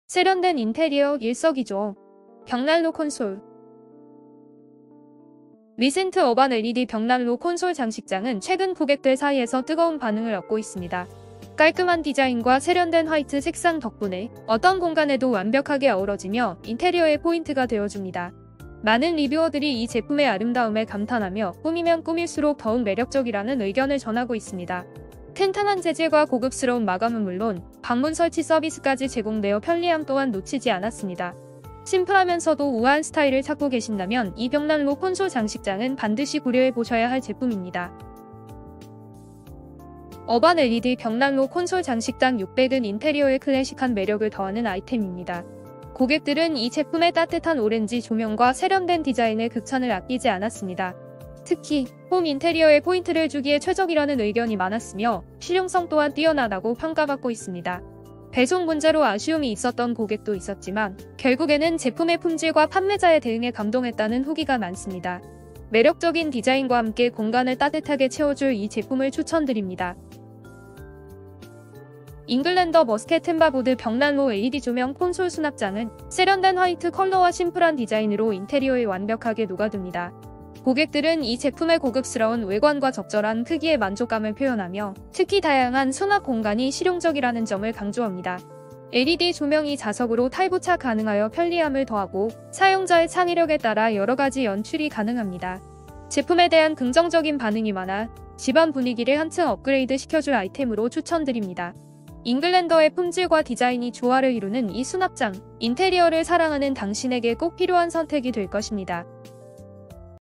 세련된 인테리어 일석이조. 벽난로 콘솔. 리센트 어반 LED 벽난로 콘솔 장식장은 최근 고객들 사이에서 뜨거운 반응을 얻고 있습니다. 깔끔한 디자인과 세련된 화이트 색상 덕분에 어떤 공간에도 완벽하게 어우러지며 인테리어의 포인트가 되어줍니다. 많은 리뷰어들이 이 제품의 아름다움에 감탄하며 꾸미면 꾸밀수록 더욱 매력적이라는 의견을 전하고 있습니다. 튼튼한 재질과 고급스러운 마감은 물론 방문 설치 서비스까지 제공되어 편리함 또한 놓치지 않았습니다. 심플하면서도 우아한 스타일을 찾고 계신다면 이 벽난로 콘솔 장식장은 반드시 고려해 보셔야 할 제품입니다. 어반 LED 벽난로 콘솔 장식장 600은 인테리어의 클래식한 매력을 더하는 아이템입니다. 고객들은 이 제품의 따뜻한 오렌지 조명과 세련된 디자인에 극찬을 아끼지 않았습니다. 특히 홈 인테리어에 포인트를 주기에 최적이라는 의견이 많았으며 실용성 또한 뛰어나다고 평가받고 있습니다. 배송 문제로 아쉬움이 있었던 고객도 있었지만 결국에는 제품의 품질과 판매자의 대응에 감동했다는 후기가 많습니다. 매력적인 디자인과 함께 공간을 따뜻하게 채워줄 이 제품을 추천드립니다. 잉글랜더 머스켓 템바보드 벽난로 LED 조명 콘솔 수납장은 세련된 화이트 컬러와 심플한 디자인으로 인테리어에 완벽하게 녹아듭니다. 고객들은 이 제품의 고급스러운 외관과 적절한 크기의 만족감을 표현하며 특히 다양한 수납 공간이 실용적이라는 점을 강조합니다. LED 조명이 자석으로 탈부착 가능하여 편리함을 더하고 사용자의 창의력에 따라 여러가지 연출이 가능합니다. 제품에 대한 긍정적인 반응이 많아 집안 분위기를 한층 업그레이드 시켜줄 아이템으로 추천드립니다. 잉글랜더의 품질과 디자인이 조화를 이루는 이 수납장, 인테리어를 사랑하는 당신에게 꼭 필요한 선택이 될 것입니다.